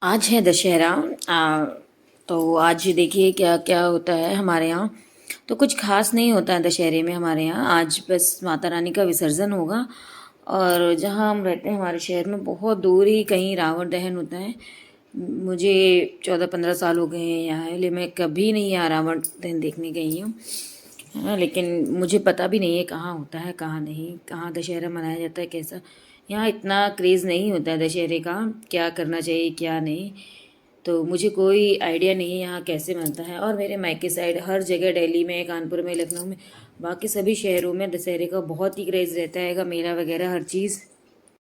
आज है दशहरा। तो आज देखिए क्या क्या होता है हमारे यहाँ। तो कुछ खास नहीं होता है दशहरे में हमारे यहाँ। आज बस माता रानी का विसर्जन होगा। और जहाँ हम रहते हैं हमारे शहर में बहुत दूर ही कहीं रावण दहन होता है। मुझे 14-15 साल हो गए हैं यहाँ है, लेकिन मैं कभी नहीं यहाँ रावण दहन देखने गई हूँ। हाँ, लेकिन मुझे पता भी नहीं है कहाँ होता है कहाँ नहीं, कहाँ दशहरा मनाया जाता है कैसा। यहाँ इतना क्रेज़ नहीं होता है दशहरे का, क्या करना चाहिए क्या नहीं। तो मुझे कोई आइडिया नहीं है यहाँ कैसे बनता है। और मेरे मायके साइड हर जगह, दिल्ली में, कानपुर में, लखनऊ में, बाकी सभी शहरों में दशहरे का बहुत ही क्रेज़ रहता है, मेला वगैरह हर चीज़।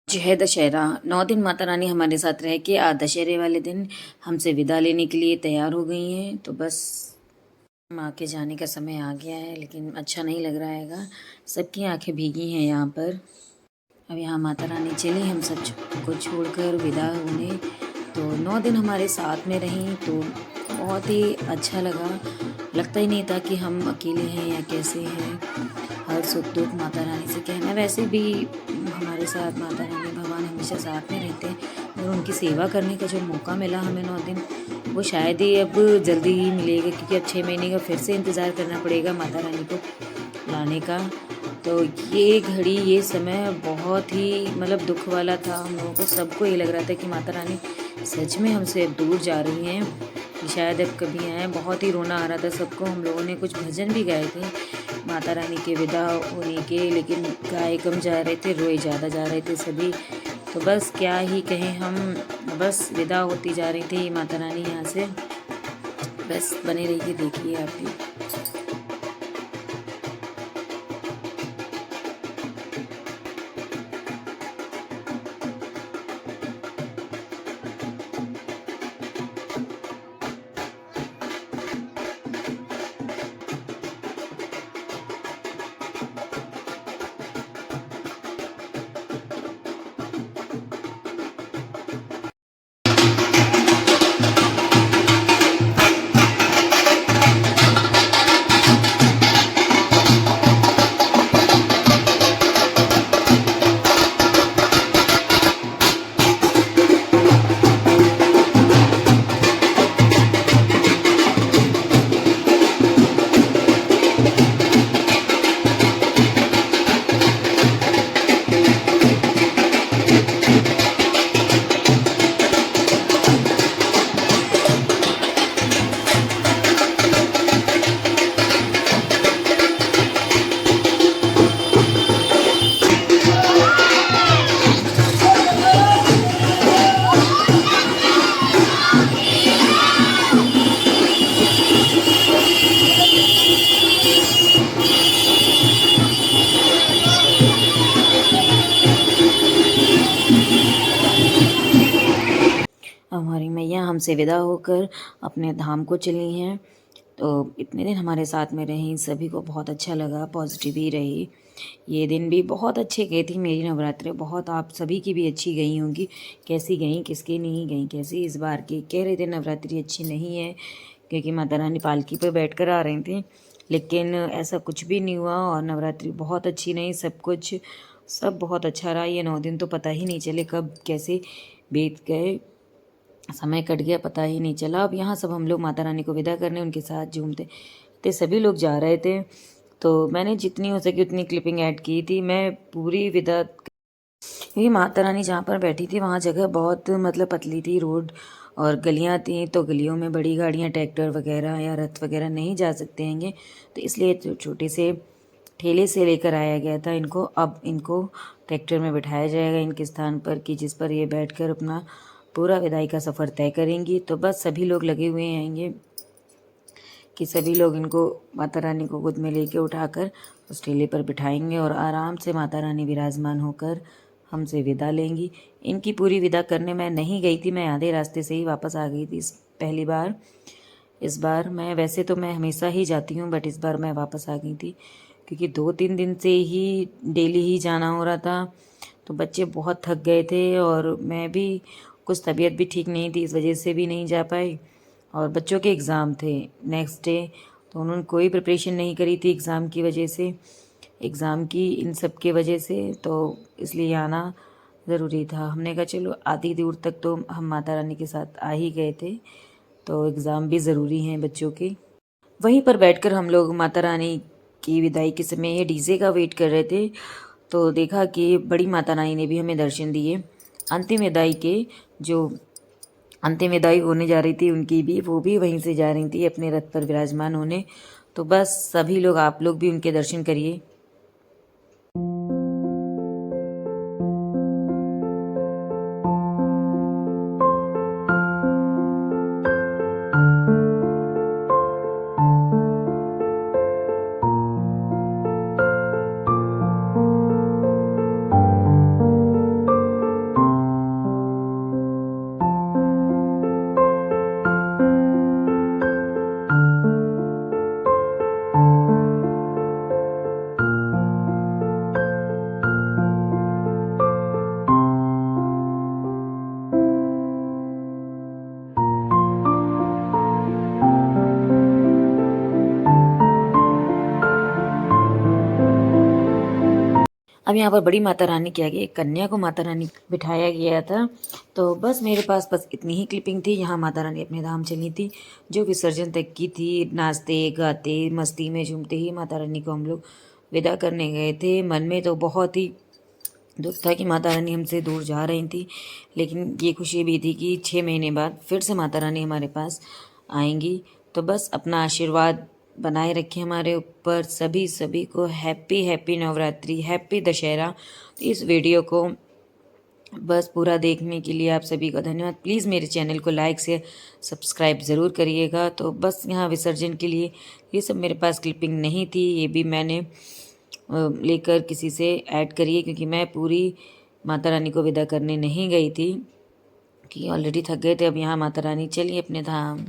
आज है दशहरा। 9 दिन माता रानी हमारे साथ रह के आज दशहरे वाले दिन हमसे विदा लेने के लिए तैयार हो गई हैं। तो बस माँ के जाने का समय आ गया है, लेकिन अच्छा नहीं लग रहा हैगा। सबकी आंखें भीगी हैं यहाँ पर। अब यहाँ माता रानी चली हम सब को छोड़कर विदा होने। तो 9 दिन हमारे साथ में रहीं तो बहुत ही अच्छा लगा। लगता ही नहीं था कि हम अकेले हैं या कैसे हैं। हर सुख दुख माता रानी से कहना। वैसे भी हमारे साथ माता रानी भगवान हमेशा साथ में रहते हैं, और उनकी सेवा करने का जो मौका मिला हमें 9 दिन, वो शायद ही अब जल्दी ही मिलेगा, क्योंकि अब 6 महीने का फिर से इंतज़ार करना पड़ेगा माता रानी को लाने का। तो ये घड़ी, ये समय बहुत ही मतलब दुख वाला था हम लोगों को। सबको ये लग रहा था कि माता रानी सच में हमसे अब दूर जा रही हैं, कि शायद अब कभी आएँ। बहुत ही रोना आ रहा था सबको। हम लोगों ने कुछ भजन भी गाए थे माता रानी के विदा होने के, लेकिन गाए कम जा रहे थे, रोए ज़्यादा जा रहे थे सभी। तो बस क्या ही कहें हम, बस विदा होती जा रही थी माता रानी यहाँ से। बस बने रहिए, देखिए आप भी। हमारी मैया हमसे विदा होकर अपने धाम को चली हैं। तो इतने दिन हमारे साथ में रहीं, सभी को बहुत अच्छा लगा, पॉजिटिव ही रही। ये दिन भी बहुत अच्छे गए थी मेरी नवरात्रि, बहुत आप सभी की भी अच्छी गई होंगी। कैसी गई, किसकी नहीं गई, कैसी इस बार की। कह रहे थे नवरात्रि अच्छी नहीं है क्योंकि माता रानी पालकी पर बैठ कर आ रही थी, लेकिन ऐसा कुछ भी नहीं हुआ। और नवरात्रि बहुत अच्छी नहीं, सब कुछ सब बहुत अच्छा रहा। ये 9 दिन तो पता ही नहीं चले कब कैसे बीत गए, समय कट गया पता ही नहीं चला। अब यहाँ सब हम लोग माता रानी को विदा करने उनके साथ झूमते थे, सभी लोग जा रहे थे। तो मैंने जितनी हो सकी उतनी क्लिपिंग ऐड की थी। मैं पूरी विदा, क्योंकि माता रानी जहाँ पर बैठी थी वहाँ जगह बहुत मतलब पतली थी रोड, और गलियाँ थी, तो गलियों में बड़ी गाड़ियाँ, ट्रैक्टर वगैरह या रथ वगैरह नहीं जा सकते हैंगे। तो इसलिए छोटे से ठेले से लेकर आया गया था इनको। अब इनको ट्रैक्टर में बिठाया जाएगा इनके स्थान पर, कि जिस पर ये बैठकर अपना पूरा विदाई का सफ़र तय करेंगी। तो बस सभी लोग लगे हुए हैं कि सभी लोग इनको माता रानी को गोद में लेके उठाकर उस ठेले पर बिठाएंगे, और आराम से माता रानी विराजमान होकर हमसे विदा लेंगी। इनकी पूरी विदा करने मैं नहीं गई थी, मैं आधे रास्ते से ही वापस आ गई थी पहली बार। इस बार मैं, वैसे तो मैं हमेशा ही जाती हूँ, बट इस बार मैं वापस आ गई थी क्योंकि 2-3 दिन से ही डेली ही जाना हो रहा था। तो बच्चे बहुत थक गए थे, और मैं भी, कुछ तबीयत भी ठीक नहीं थी, इस वजह से भी नहीं जा पाई। और बच्चों के एग्ज़ाम थे नेक्स्ट डे, तो उन्होंने कोई प्रिपरेशन नहीं करी थी एग्ज़ाम की वजह से, एग्ज़ाम की इन सब के वजह से। तो इसलिए आना ज़रूरी था। हमने कहा चलो आधी दूर तक तो हम माता रानी के साथ आ ही गए थे, तो एग्ज़ाम भी ज़रूरी हैं बच्चों के। वहीं पर बैठकर हम लोग माता रानी की विदाई के समय ये डीजे का वेट कर रहे थे, तो देखा कि बड़ी माता रानी ने भी हमें दर्शन दिए। अंतिम विदाई के जो अंतिम विदाई होने जा रही थी उनकी भी, वो भी वहीं से जा रही थी अपने रथ पर विराजमान होने। तो बस सभी लोग, आप लोग भी उनके दर्शन करिए। अब यहाँ पर बड़ी माता रानी के आगे एक कन्या को माता रानी बिठाया गया था। तो बस मेरे पास बस इतनी ही क्लिपिंग थी। यहाँ माता रानी अपने धाम चली थी, जो विसर्जन तक की थी। नाचते गाते मस्ती में झूमते ही माता रानी को हम लोग विदा करने गए थे। मन में तो बहुत ही दुख था कि माता रानी हमसे दूर जा रही थी, लेकिन ये खुशी भी थी कि 6 महीने बाद फिर से माता रानी हमारे पास आएंगी। तो बस अपना आशीर्वाद बनाए रखें हमारे ऊपर। सभी को happy happy Navratri, happy Dussehra. तो इस वीडियो को बस पूरा देखने के लिए आप सभी का धन्यवाद। प्लीज़ मेरे चैनल को लाइक से सब्सक्राइब ज़रूर करिएगा। तो बस यहाँ विसर्जन के लिए ये सब मेरे पास क्लिपिंग नहीं थी, ये भी मैंने लेकर किसी से ऐड करी है, क्योंकि मैं पूरी माता रानी को विदा करने नहीं गई थी, कि ऑलरेडी थक गए थे। अब यहाँ माता रानी चलिए अपने धाम।